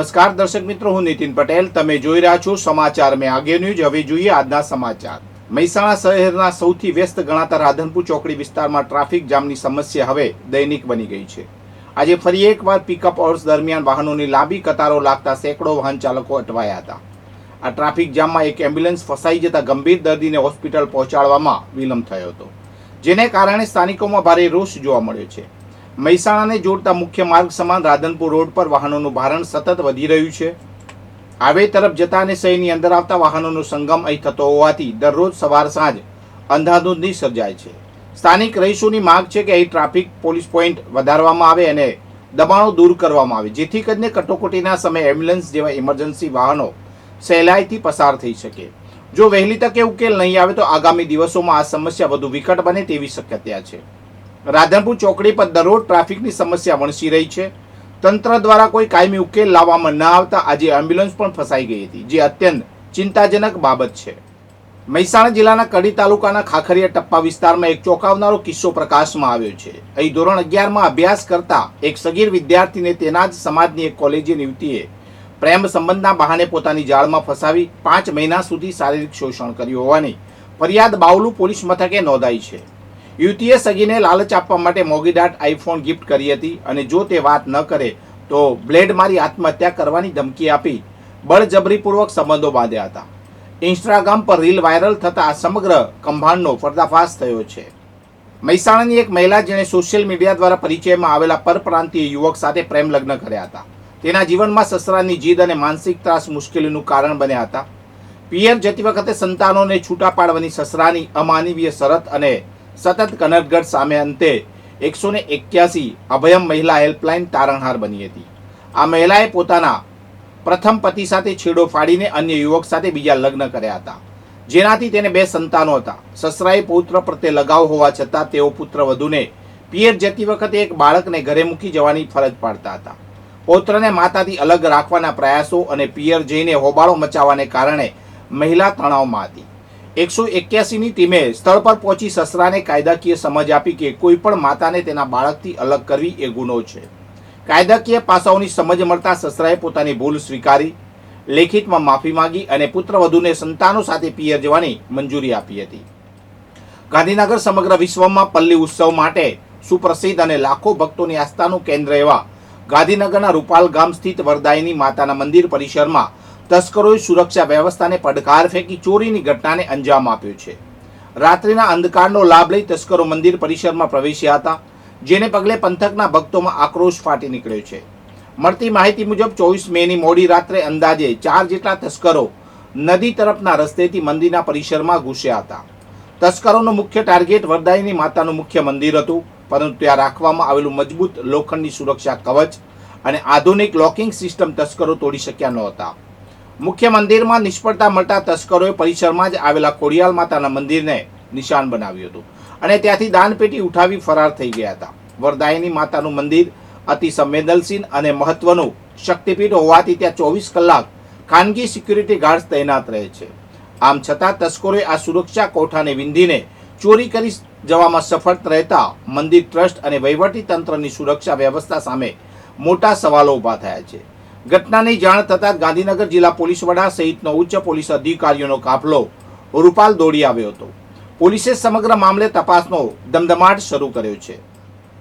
નમસ્કાર દર્શક મિત્રો, હું નીતિન પટેલ. તમે જોઈ રહ્યા છો સમાચાર મેં આગે ન્યૂઝ. હવે જોઈએ આજના સમાચાર. મહેસાણા શહેરના સૌથી વ્યસ્ત ગણાતા રાધનપુર ચોકડી વિસ્તારમાં ટ્રાફિક જામની સમસ્યા હવે દૈનિક બની ગઈ છે. આજે ફરી એકવાર પિકઅપ અવર્સ દરમિયાન વાહનોની લાંબી કતારો લાગતા સેંકડો વાહન ચાલકો અટવાયા હતા. આ ટ્રાફિક જામમાં એક એમ્બ્યુલન્સ ફસાઈ જતા ગંભીર દર્દીને હોસ્પિટલ પહોંચાડવામાં વિલંબ થયો હતો, જેને કારણે સ્થાનિકોમાં ભારે રોષ જોવા મળ્યો છે. મહેસાણાને જોડતા મુખ્ય માર્ગ સમાન રાધનપુર રોડ પર વાહનોનું ભારણ સતત વધી રહ્યું છે. હાઈવે તરફ જતા અને શહેરની અંદર આવતા વાહનોનો સંગમ અહીં થતો હોવાથી દરરોજ સવાર સાંજ અંધાધૂંધી સર્જાય છે. સ્થાનિક રહીશોની માંગ છે કે અહીં ટ્રાફિક પોલીસ પોઈન્ટ વધારવામાં આવે અને દબાણો દૂર કરવામાં આવે, જેથી કરીને કટોકટીના સમયે એમ્બ્યુલન્સ જેવા ઇમરજન્સી વાહનો સહેલાઈથી પસાર થઈ શકે. જો વહેલી તકે ઉકેલ નહીં આવે તો આગામી દિવસોમાં આ સમસ્યા વધુ વિકટ બને તેવી શક્યતા છે. રાધનપુર ચોકડી પર દરરોજ ટ્રાફિકની સમસ્યા વણસી રહી છે. તંત્ર દ્વારા કોઈ કાયમી ઉકેલ લાવવામાં ન આવતા આજે એમ્બ્યુલન્સ પણ ફસાઈ ગઈ હતી, જે અત્યંત ચિંતાજનક બાબત છે. મહેસાણા જિલ્લાના કડી તાલુકાના ખાખરીયા ટપ્પા વિસ્તારમાં એક ચોંકાવનારો કિસ્સો પ્રકાશમાં આવ્યો છે. અહીં ધોરણ 11માં અભ્યાસ કરતા એક સગીર વિદ્યાર્થીને તેના જ સમાજની એક કોલેજિયન યુવતીએ પ્રેમ સંબંધના બહાને પોતાની જાળમાં ફસાવી 5 મહિના સુધી શારીરિક શોષણ કર્યું હોવાની ફરિયાદ બાવલુ પોલીસ મથકે નોંધાઈ છે. યુવતીએ સગીને લાલચ આપવા માટે મોંઘીદાટ આઈફોન ગિફ્ટ કરી હતી અને જો તે વાત ન કરે તો બ્લેડ મારી આત્મહત્યા કરવાની ધમકી આપી બળજબરીપૂર્વક સંબંધો બાંધ્યા હતા. ઇન્સ્ટાગ્રામ પર રીલ વાયરલ થતા આ સમગ્ર કૌભાંડનો પર્દાફાશ થયો છે. મહેસાણાની એક મહિલા જેણે સોશિયલ મીડિયા દ્વારા પરિચયમાં આવેલા પરપ્રાંતીય યુવક સાથે પ્રેમ લગ્ન કર્યા હતા, તેના જીવનમાં સસરાની જીદ અને માનસિક ત્રાસ મુશ્કેલીનું કારણ બન્યા હતા. પિયર જતી વખતે સંતાનોને છૂટા પાડવાની સસરાની અમાનવીય શરત અને સતત કનટગઢ સામે અંતે 181 અભયમ મહિલા હેલ્પલાઇન તારણહાર બની હતી. આ મહિલાએ પોતાના પ્રથમ પતિ સાથે છેડો ફાડીને અન્ય યુવક સાથે બીજા લગ્ન કર્યા હતા, જેનાથી તેને 2 સંતાનો હતા. સસરાએ પુત્ર પ્રત્યે લગાવ હોવા છતાં તેઓ પુત્ર વધુને પિયર જતી વખતે એક બાળકને ઘરે મૂકી જવાની ફરજ પાડતા હતા. પૌત્રને માતાથી અલગ રાખવાના પ્રયાસો અને પિયર જઈને હોબાળો મચાવવાને કારણે મહિલા તણાવમાં હતી. 181ની ટીમે સ્થળ પર પહોંચી સસરાને કાયદાકીય સમજ આપી કે કોઈ પણ માતાને તેના બાળકથી અલગ કરવી એ ગુનો છે. કાયદાકીય પાસાઓની સમજ મળતા સસરાએ પોતાની ભૂલ સ્વીકારી, લેખિતમાં માફી માંગી અને પુત્રવધૂને સંતાનો સાથે પિયર જવાની મંજૂરી આપી હતી. ગાંધીનગર સમગ્ર વિશ્વમાં પલ્લી ઉત્સવ માટે સુપ્રસિદ્ધ અને લાખો ભક્તોની આસ્થાનું કેન્દ્ર એવા ગાંધીનગરના રૂપાલ ગામ સ્થિત વરદાયિની માતાના મંદિર પરિસરમાં તસ્કરોએ સુરક્ષા વ્યવસ્થાને પડકાર ફેંકી ચોરીની ઘટનાને અંજામ આપ્યો છે. રાત્રિના અંધકારનો લાભ લઈ તસ્કરો મંદિર પરિસરમાં પ્રવેશ્યા હતા, જેને પગલે પંથકના ભક્તોમાં આક્રોશ ફાટી નીકળ્યો છે. મળતી માહિતી મુજબ 24 મેની મોડી રાત્રે અંદાજે 4 જેટલા તસ્કરો નદી તરફના રસ્તેથી મંદિરના પરિસરમાં ઘૂસ્યા હતા. તસ્કરોનો મુખ્ય ટાર્ગેટ વરદાયિની માતાનું મુખ્ય મંદિર હતું, પરંતુ ત્યાં રાખવામાં આવેલું મજબૂત લોખંડની સુરક્ષા કવચ અને આધુનિક લોકિંગ સિસ્ટમ તસ્કરો તોડી શક્યા નહોતા. મુખ્ય મંદિરમાં નિષ્ફળતા મળતા તસ્કરોએ પરિસરમાં જ આવેલા ખોડિયાલ માતાના મંદિરને નિશાન બનાવ્યું હતું અને ત્યાંથી દાનપેટી ઉઠાવી ફરાર થઈ ગયા હતા. વરદાયિની માતાનું મંદિર અતિ સંવેદનશીલ અને મહત્વનું શક્તિપીઠ હોવાથી ત્યાં 24 કલાક ખાનગી સિક્યુરિટી ગાર્ડ્સ તૈનાત રહે છે. આમ છતાં તસ્કરોએ આ સુરક્ષા કોઠાને વિંધીને ચોરી કરી જવામાં સફળ રહેતા મંદિર ટ્રસ્ટ અને વહીવટી તંત્રની સુરક્ષા વ્યવસ્થા સામે મોટા સવાલો ઊભા થયા છે. ઘટનાની જાણ થતાં ગાંધીનગર જિલ્લા પોલીસ વડા સહિતનો ઉચ્ચ પોલીસ અધિકારીઓનો કાફલો રૂપાલ દોડી આવ્યો હતો. પોલીસે સમગ્ર મામલે તપાસનો ધમધમાટ શરૂ કર્યો છે.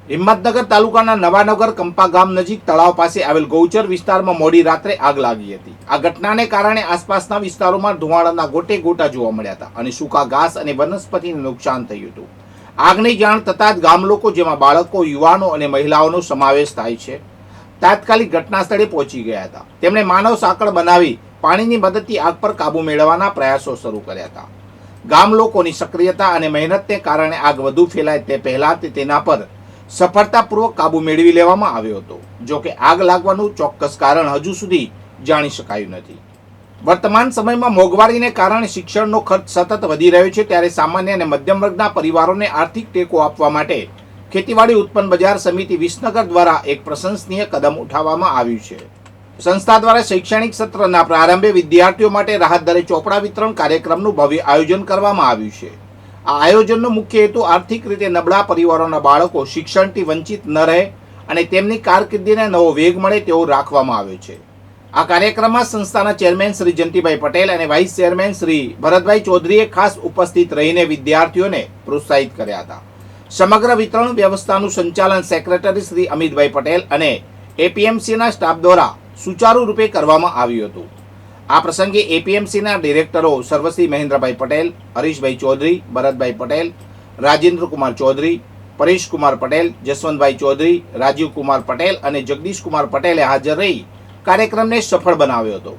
હિંમતનગર તાલુકાના નવાનગર કંપા ગામ નજીક તળાવ પાસે આવેલ ગૌચર વિસ્તારમાં મોડી રાત્રે આગ લાગી હતી. આ ઘટનાને કારણે આસપાસના વિસ્તારોમાં ધુમાડાના ગોટે ગોટા જોવા મળ્યા હતા અને સૂકા ઘાસ અને વનસ્પતિને નુકસાન થયું હતું. આગની જાણ થતાં જ ગામ લોકો, જેમાં બાળકો, યુવાનો અને મહિલાઓનો સમાવેશ થાય છે, તાત્કાલિક ઘટના સ્થળે પહોંચી ગયા હતા. તેમણે માનવ સાંકળ બનાવી પાણીની મદદથી આગ પર કાબુ મેળવવાના પ્રયાસો શરૂ કર્યા હતા. ગામ લોકોની સક્રિયતા અને મહેનતને કારણે આગ વધુ ફેલાય તે પહેલા તેના પર સફળતાપૂર્વક કાબુ મેળવી લેવામાં આવ્યો હતો. જો કે આગ લાગવાનું ચોક્કસ કારણ હજુ સુધી જાણી શકાયું નથી. વર્તમાન સમયમાં મોંઘવારીને કારણે શિક્ષણનો ખર્ચ સતત વધી રહ્યો છે, ત્યારે સામાન્ય અને મધ્યમ વર્ગના પરિવારોને આર્થિક ટેકો આપવા માટે ખેતીવાડી ઉત્પન્ન બજાર સમિતિ વિસનગર દ્વારા એક પ્રશંસનીય કદમ ઉઠાવવામાં આવ્યું છે. સંસ્થા દ્વારા શૈક્ષણિક સત્રના પ્રારંભે વિદ્યાર્થીઓ માટે રાહત દરે ચોપડા વિતરણ કાર્યક્રમનું ભવ્ય આયોજન કરવામાં આવ્યું છે. આ આયોજનનો મુખ્ય હેતુ આર્થિક રીતે નબળા પરિવારોના બાળકો શિક્ષણથી વંચિત ન રહે અને તેમની કારકિર્દીને નવો વેગ મળે તેવો રાખવામાં આવ્યો છે. આ કાર્યક્રમમાં સંસ્થાના ચેરમેન શ્રી જંતીભાઈ પટેલ અને વાઇસ ચેરમેન શ્રી ભરતભાઈ ચૌધરીએ ખાસ ઉપસ્થિત રહીને વિદ્યાર્થીઓને પ્રોત્સાહિત કર્યા હતા. સમગ્ર વિતરણ વ્યવસ્થાનું સંચાલન સેક્રેટરી શ્રી અમિતભાઈ પટેલ અને એપીએમસીના સ્ટાફ દ્વારા સુચારુ રૂપે કરવામાં આવ્યું હતું. આ પ્રસંગે એપીએમસીના ડિરેક્ટરો સર્વશ્રી મહેન્દ્રભાઈ પટેલ, હરીશભાઈ ચૌધરી, ભરતભાઈ પટેલ, રાજેન્દ્ર કુમાર ચૌધરી, પરેશ કુમાર પટેલ, જસવંતભાઈ ચૌધરી, રાજીવ કુમાર પટેલ અને જગદીશ કુમાર પટેલે હાજર રહી કાર્યક્રમને સફળ બનાવ્યો હતો.